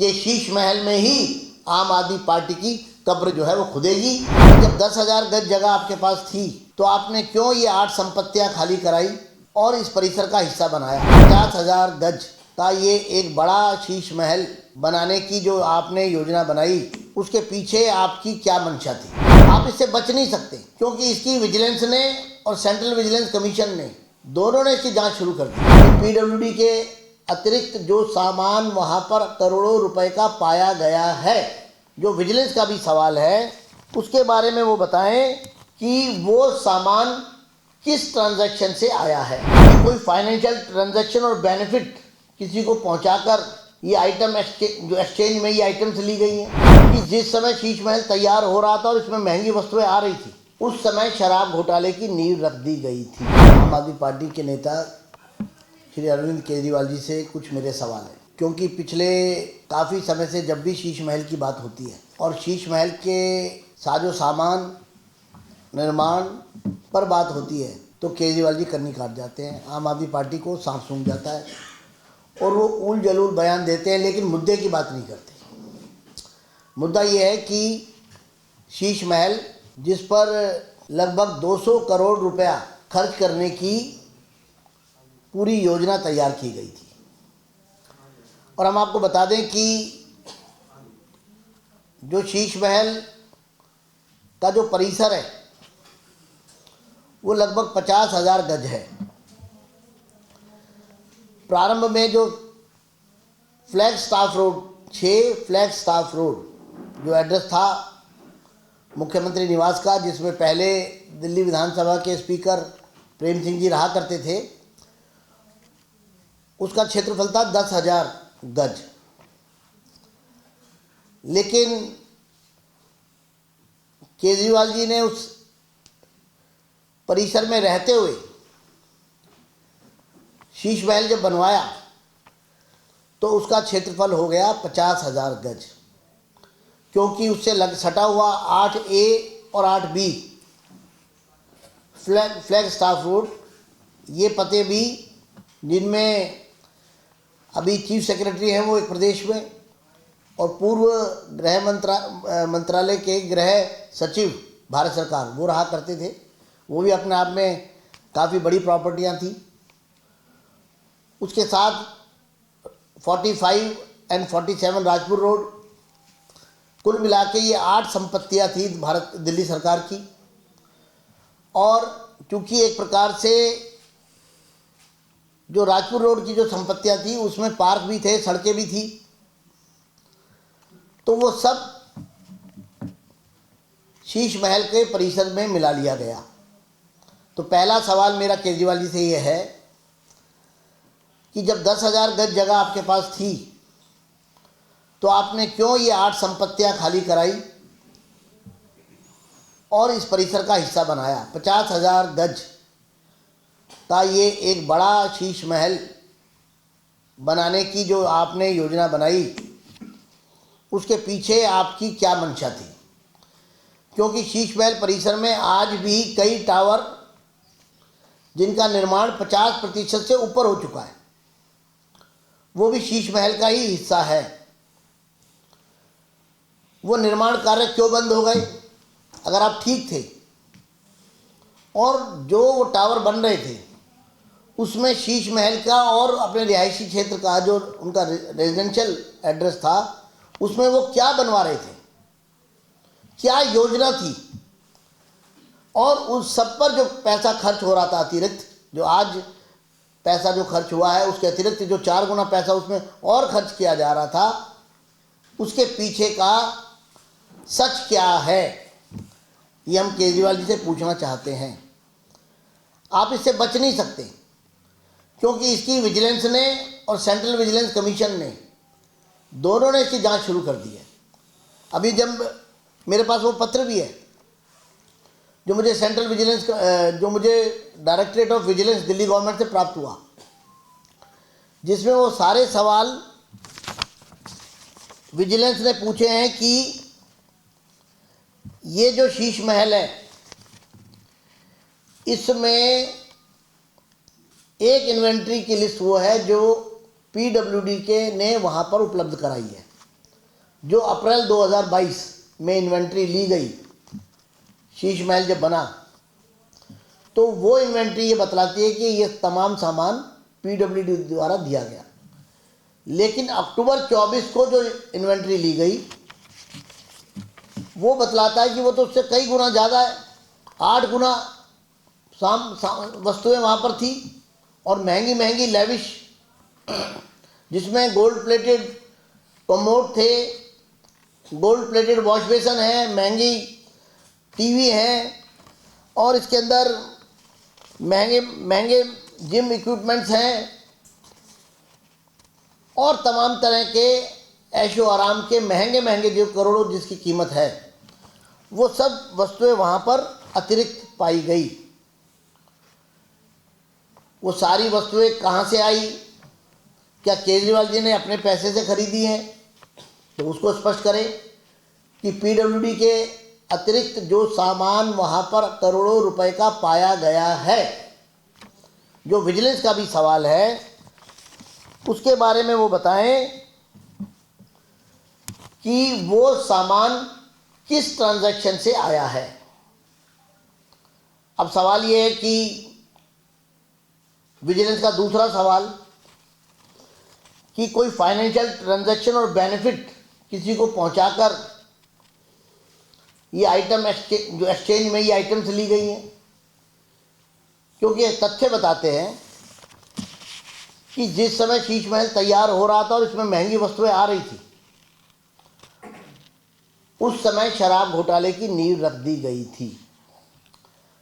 कि शीश महल में ही आम आदमी पार्टी की कब्र जो है वो खुदेगी। जब 10,000 गज जगह आपके पास थी तो आपने क्यों ये 8 संपत्तियां खाली कराई और इस परिसर का हिस्सा बनाया। 50,000 गज का ये एक बड़ा शीश महल बनाने की जो आपने योजना बनाई, उसके पीछे आपकी क्या मंशा थी। आप इससे बच नहीं सकते, क्योंकि इसकी विजिलेंस ने और सेंट्रल विजिलेंस कमीशन ने दोनों ने इसकी जांच शुरू कर दी। पीडब्ल्यूडी के अतिरिक्त जो सामान वहां पर करोड़ों रुपए का पाया गया है, जो विजिलेंस का भी सवाल है, उसके बारे में वो बताएं कि वो सामान किस ट्रांजैक्शन से आया है। कोई फाइनेंशियल ट्रांजैक्शन और बेनिफिट किसी को पहुंचाकर ये आइटम जो एक्सचेंज में ये आइटम्स ली गई हैं। कि जिस समय शीश महल तैयार हो रहा था और इसमें महंगी वस्तुएं आ रही थी, उस समय शराब घोटाले की नींव रख दी गई थी। आम आदमी पार्टी के नेता श्री अरविंद केजरीवाल जी से कुछ मेरे सवाल है, क्योंकि पिछले काफ़ी समय से जब भी शीश महल की बात होती है और शीश महल के साजो सामान निर्माण पर बात होती है तो केजरीवाल जी कन्नी काट जाते हैं। आम आदमी पार्टी को सांप सूंघ जाता है और वो उल जलूल बयान देते हैं, लेकिन मुद्दे की बात नहीं करते। मुद्दा ये है कि शीश महल, जिस पर लगभग 200 करोड़ रुपया खर्च करने की पूरी योजना तैयार की गई थी, और हम आपको बता दें कि जो शीश महल का जो परिसर है वो लगभग 50,000 गज है। प्रारंभ में जो flag staff road 6 flag staff road जो एड्रेस था मुख्यमंत्री निवास का, जिसमें पहले दिल्ली विधानसभा के स्पीकर प्रेम सिंह जी रहा करते थे, उसका क्षेत्रफल था 10,000 गज। लेकिन केजरीवाल जी ने उस परिसर में रहते हुए शीश महल जब बनवाया तो उसका क्षेत्रफल हो गया 50,000 गज, क्योंकि उससे सटा हुआ 8A और 8B फ्लैग स्टाफ रोड, ये पते भी, जिनमें अभी चीफ सेक्रेटरी हैं वो एक प्रदेश में और पूर्व गृह मंत्रालय के गृह सचिव भारत सरकार वो रहा करते थे, वो भी अपने आप में काफ़ी बड़ी प्रॉपर्टियां थी। उसके साथ 45 और 47 राजपुर रोड, कुल मिला के ये 8 संपत्तियां थी दिल्ली सरकार की। और चूँकि एक प्रकार से जो राजपुर रोड की जो संपत्तियां थी उसमें पार्क भी थे, सड़कें भी थी, तो वो सब शीश महल के परिसर में मिला लिया गया। तो पहला सवाल मेरा केजरीवाल जी से ये है कि जब 10,000 गज जगह आपके पास थी तो आपने क्यों ये 8 संपत्तियां खाली कराई और इस परिसर का हिस्सा बनाया। 50,000 गज का ये एक बड़ा शीश महल बनाने की जो आपने योजना बनाई, उसके पीछे आपकी क्या मंशा थी। क्योंकि शीश महल परिसर में आज भी कई टावर जिनका निर्माण 50% से ऊपर हो चुका है, वो भी शीश महल का ही हिस्सा है। वो निर्माण कार्य क्यों बंद हो गए? अगर आप ठीक थे और जो वो टावर बन रहे थे उसमें शीश महल का और अपने रिहायशी क्षेत्र का जो उनका रेजिडेंशियल एड्रेस था, उसमें वो क्या बनवा रहे थे, क्या योजना थी, और उस सब पर जो पैसा खर्च हो रहा था अतिरिक्त, जो आज पैसा जो खर्च हुआ है उसके अतिरिक्त जो 4 गुना पैसा उसमें और खर्च किया जा रहा था, उसके पीछे का सच क्या है, ये हम केजरीवाल जी से पूछना चाहते हैं। आप इससे बच नहीं सकते, क्योंकि इसकी विजिलेंस ने और सेंट्रल विजिलेंस कमीशन ने दोनों ने इसकी जांच शुरू कर दी है। अभी जब मेरे पास वो पत्र भी है जो मुझे सेंट्रल विजिलेंस जो मुझे directorate of vigilance Delhi government से प्राप्त हुआ, जिसमें वो सारे सवाल विजिलेंस ने पूछे हैं कि ये जो शीश महल है इसमें एक इन्वेंट्री की लिस्ट वो है जो पीडब्ल्यूडी के ने वहाँ पर उपलब्ध कराई है। जो अप्रैल 2022 में इन्वेंट्री ली गई, शीश महल जब बना, तो वो इन्वेंट्री ये बतलाती है कि ये तमाम सामान पीडब्ल्यूडी द्वारा दिया गया। लेकिन अक्टूबर 24 को जो इन्वेंट्री ली गई वो बतलाता है कि वो तो उससे कई गुना ज़्यादा है, 8 गुना वस्तुएं वहाँ पर थी, और महंगी महंगी लेविश, जिसमें गोल्ड प्लेटेड कमोड थे, गोल्ड प्लेटेड वॉश बेसन है, महंगी टीवी हैं, और इसके अंदर महंगे महंगे जिम इक्विपमेंट्स हैं, और तमाम तरह के ऐशो आराम के महंगे महंगे जो करोड़ों जिसकी कीमत है, वो सब वस्तुएं वहाँ पर अतिरिक्त पाई गई। वो सारी वस्तुएं कहाँ से आई? क्या केजरीवाल जी ने अपने पैसे से खरीदी हैं? तो उसको स्पष्ट करें कि पीडब्ल्यूडी के अतिरिक्त जो सामान वहाँ पर करोड़ों रुपए का पाया गया है, जो विजिलेंस का भी सवाल है, उसके बारे में वो बताएं कि वो सामान किस ट्रांजैक्शन से आया है। अब सवाल ये है कि विजिलेंस का दूसरा सवाल कि कोई फाइनेंशियल ट्रांजैक्शन और बेनिफिट किसी को पहुंचाकर ये आइटम जो एक्सचेंज में ये आइटम्स ली गई हैं, क्योंकि तथ्य बताते हैं कि जिस समय शीश महल तैयार हो रहा था और इसमें महंगी वस्तुएं आ रही थी, उस समय शराब घोटाले की नींव रख दी गई थी।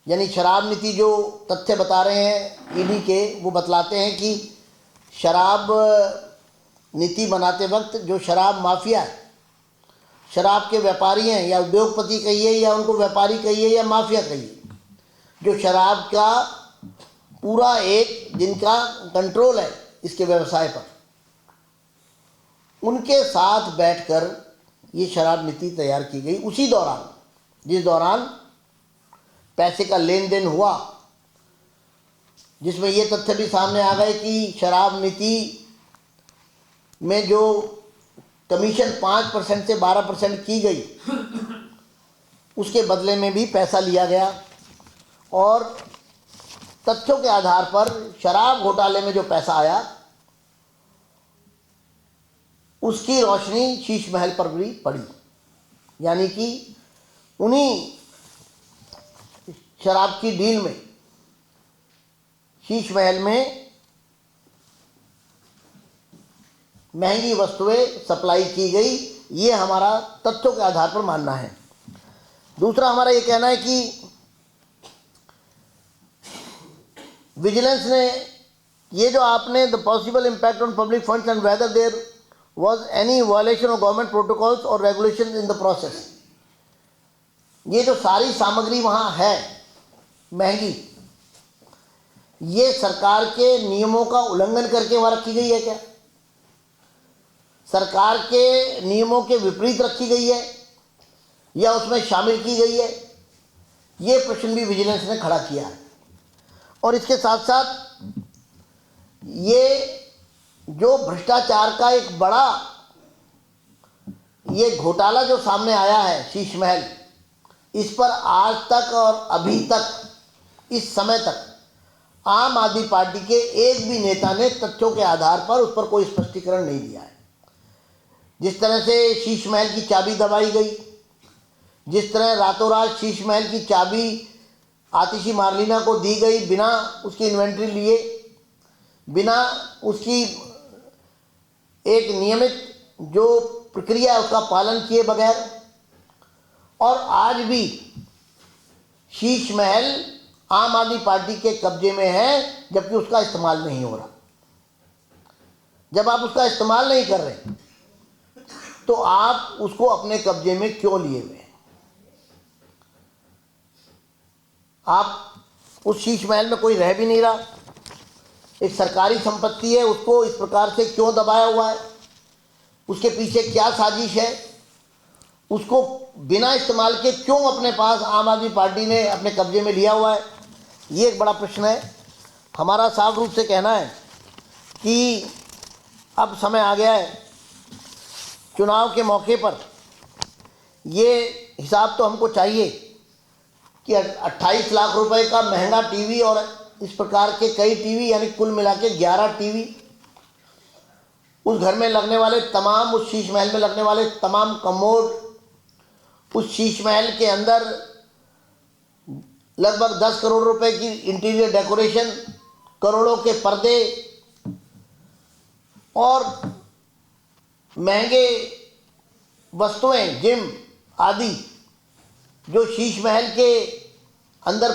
यानी शराब नीति, जो तथ्य बता रहे हैं ईडी के, वो बतलाते हैं कि शराब नीति बनाते वक्त जो शराब माफिया है, शराब के व्यापारी हैं, या उद्योगपति कहिए या उनको व्यापारी कहिए या माफिया कहिए, जो शराब का पूरा एक जिनका कंट्रोल है इसके व्यवसाय पर, उनके साथ बैठकर ये शराब नीति तैयार की गई उसी दौरान जिस दौरान पैसे का लेन देन हुआ, जिसमें ये तथ्य भी सामने आ गए कि शराब नीति में जो कमीशन 5% से 12% की गई, उसके बदले में भी पैसा लिया गया, और तथ्यों के आधार पर शराब घोटाले में जो पैसा आया उसकी रोशनी शीश महल पर भी पड़ी। यानी कि उन्हीं शराब की डील में शीश महल में महंगी वस्तुएं सप्लाई की गई, ये हमारा तथ्यों के आधार पर मानना है। दूसरा हमारा ये कहना है कि विजिलेंस ने ये जो आपने the possible impact on public funds and whether there was any violation of government protocols or regulations in the process, ये जो सारी सामग्री वहाँ है महंगी, ये सरकार के नियमों का उल्लंघन करके वहाँ रखी गई है क्या? सरकार के नियमों के विपरीत रखी गई है या उसमें शामिल की गई है? ये प्रश्न भी विजिलेंस ने खड़ा किया है। और इसके साथ साथ ये जो भ्रष्टाचार का एक बड़ा ये घोटाला जो सामने आया है शीश महल, इस पर आज तक और अभी तक इस समय तक आम आदमी पार्टी के एक भी नेता ने तथ्यों के आधार पर उस पर कोई स्पष्टीकरण नहीं दिया है। जिस तरह से शीश महल की चाबी दबाई गई, जिस तरह रातों रात शीश महल की चाबी आतिशी मार्लिना को दी गई बिना उसकी इन्वेंट्री लिए, बिना उसकी एक नियमित जो प्रक्रिया है उसका पालन किए बगैर, और आज भी शीश महल आम आदमी पार्टी के कब्जे में है, जबकि उसका इस्तेमाल नहीं हो रहा। जब आप उसका इस्तेमाल नहीं कर रहे तो आप उसको अपने कब्जे में क्यों लिए हुए हैं? आप उस शीश महल में कोई रह भी नहीं रहा, एक सरकारी संपत्ति है, उसको इस प्रकार से क्यों दबाया हुआ है? उसके पीछे क्या साजिश है? उसको बिना इस्तेमाल के क्यों अपने पास आम आदमी पार्टी ने अपने कब्जे में लिया हुआ है? ये एक बड़ा प्रश्न है। हमारा साफ रूप से कहना है कि अब समय आ गया है चुनाव के मौके पर ये हिसाब तो हमको चाहिए कि 28 लाख रुपए का महंगा टीवी और इस प्रकार के कई टीवी, यानी कुल मिला के 11 टीवी, उस घर में लगने वाले तमाम, उस शीश महल में लगने वाले तमाम कमोड, उस शीश महल के अंदर लगभग 10 करोड़ रुपए की इंटीरियर डेकोरेशन, करोड़ों के पर्दे और महंगे वस्तुएं, जिम आदि जो शीश महल के अंदर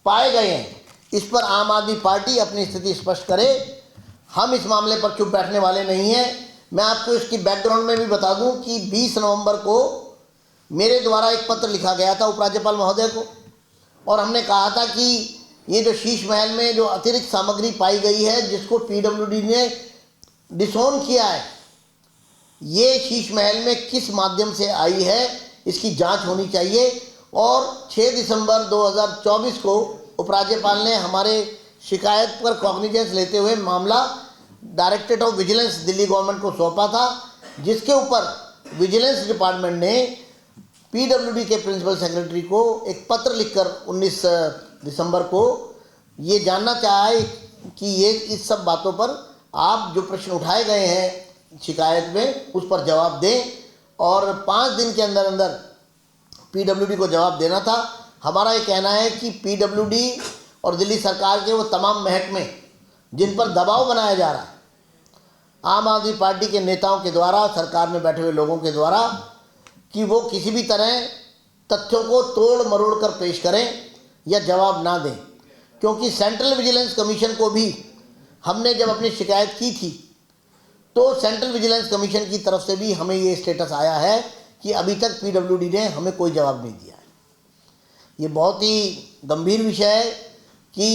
पाए गए हैं, इस पर आम आदमी पार्टी अपनी स्थिति स्पष्ट करे। हम इस मामले पर चुप बैठने वाले नहीं हैं। मैं आपको इसकी बैकग्राउंड में भी बता दूं कि 20 नवंबर को मेरे द्वारा एक पत्र लिखा गया था उपराज्यपाल महोदय को, और हमने कहा था कि ये जो शीश महल में जो अतिरिक्त सामग्री पाई गई है, जिसको पीडब्ल्यूडी ने डिसोन किया है, ये शीश महल में किस माध्यम से आई है, इसकी जांच होनी चाहिए। और 6 दिसंबर 2024 को उपराज्यपाल ने हमारे शिकायत पर कॉग्निजेंस लेते हुए मामला directorate of vigilance Delhi government को सौंपा था, जिसके ऊपर विजिलेंस डिपार्टमेंट ने पीडब्ल्यूडी के प्रिंसिपल सेक्रेटरी को एक पत्र लिखकर 19 दिसंबर को ये जानना चाहा है कि ये इस सब बातों पर आप जो प्रश्न उठाए गए हैं शिकायत में, उस पर जवाब दें, और 5 दिन के अंदर अंदर पीडब्ल्यूडी को जवाब देना था। हमारा ये कहना है कि पीडब्ल्यूडी और दिल्ली सरकार के वो तमाम महकमे जिन पर दबाव बनाया जा रहा है आम आदमी पार्टी के नेताओं के द्वारा, सरकार में बैठे हुए लोगों के द्वारा, कि वो किसी भी तरह तथ्यों को तोड़ मरोड़ कर पेश करें या जवाब ना दें। क्योंकि सेंट्रल विजिलेंस कमीशन को भी हमने जब अपनी शिकायत की थी, तो सेंट्रल विजिलेंस कमीशन की तरफ से भी हमें ये स्टेटस आया है कि अभी तक पीडब्ल्यूडी ने हमें कोई जवाब नहीं दिया है। ये बहुत ही गंभीर विषय है कि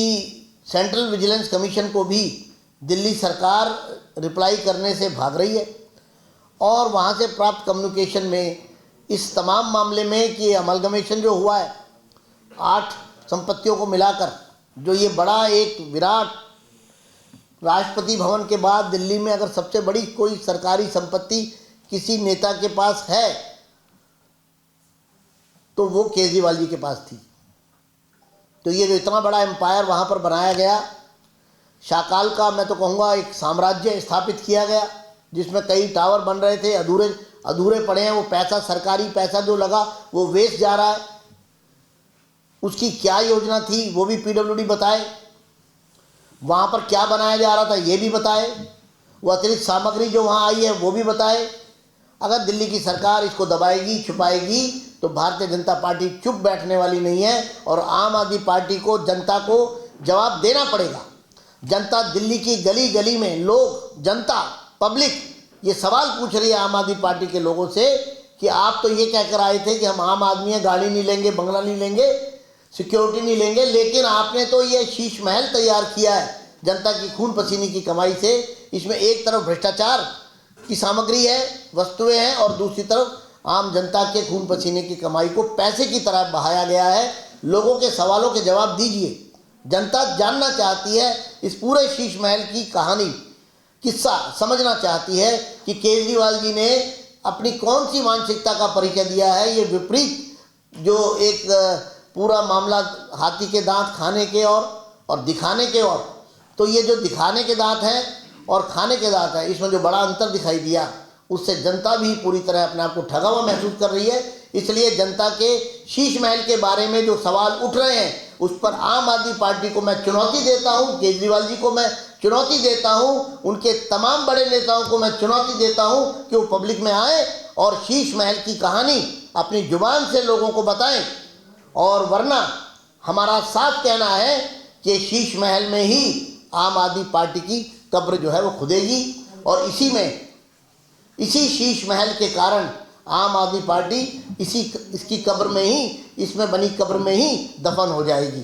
सेंट्रल विजिलेंस कमीशन को भी दिल्ली सरकार रिप्लाई करने से भाग रही है, और वहाँ से प्राप्त कम्युनिकेशन में इस तमाम मामले में कि अमलगमेशन जो हुआ है 8 संपत्तियों को मिलाकर, जो ये बड़ा एक विराट, राष्ट्रपति भवन के बाद दिल्ली में अगर सबसे बड़ी कोई सरकारी संपत्ति किसी नेता के पास है तो वो केजरीवाल जी के पास थी। तो ये जो इतना बड़ा एम्पायर वहाँ पर बनाया गया, शाकाल का मैं तो कहूँगा एक साम्राज्य स्थापित किया गया, जिसमें कई टावर बन रहे थे, अधूरे पड़े हैं। वो पैसा, सरकारी पैसा जो लगा वो वेस्ट जा रहा है। उसकी क्या योजना थी वो भी पीडब्ल्यूडी बताए, वहाँ पर क्या बनाया जा रहा था ये भी बताए, वो अतिरिक्त सामग्री जो वहाँ आई है वो भी बताए। अगर दिल्ली की सरकार इसको दबाएगी, छुपाएगी, तो भारतीय जनता पार्टी चुप बैठने वाली नहीं है, और आम आदमी पार्टी को, जनता को जवाब देना पड़ेगा। जनता, दिल्ली की गली गली में लोग, जनता, पब्लिक ये सवाल पूछ रही है आम आदमी पार्टी के लोगों से कि आप तो ये कहकर आए थे कि हम आम आदमी हैं, गाड़ी नहीं लेंगे, बंगला नहीं लेंगे, सिक्योरिटी नहीं लेंगे, लेकिन आपने तो ये शीश महल तैयार किया है जनता की खून पसीने की कमाई से। इसमें एक तरफ भ्रष्टाचार की सामग्री है, वस्तुएं हैं, और दूसरी तरफ आम जनता के खून पसीने की कमाई को पैसे की तरह बहाया गया है। लोगों के सवालों के जवाब दीजिए। जनता जानना चाहती है, इस पूरे शीश महल की कहानी, किस्सा समझना चाहती है कि केजरीवाल जी ने अपनी कौन सी मानसिकता का परिचय दिया है। ये विपरीत जो एक पूरा मामला हाथी के दांत खाने के और दिखाने के, और तो ये जो दिखाने के दांत हैं और खाने के दांत हैं, इसमें जो बड़ा अंतर दिखाई दिया, उससे जनता भी पूरी तरह अपने आप को ठगा हुआ महसूस कर रही है। इसलिए जनता के शीश महल के बारे में जो सवाल उठ रहे हैं, उस पर आम आदमी पार्टी को मैं चुनौती देता हूं, केजरीवाल जी को मैं चुनौती देता हूं, उनके तमाम बड़े नेताओं को मैं चुनौती देता हूं कि वो पब्लिक में आए और शीश महल की कहानी अपनी जुबान से लोगों को बताएं। और वरना हमारा साफ कहना है कि शीश महल में ही आम आदमी पार्टी की कब्र जो है वो खुदेगी, और इसी शीश महल के कारण आम आदमी पार्टी इसकी कब्र में ही, इसमें बनी कब्र में ही दफन हो जाएगी।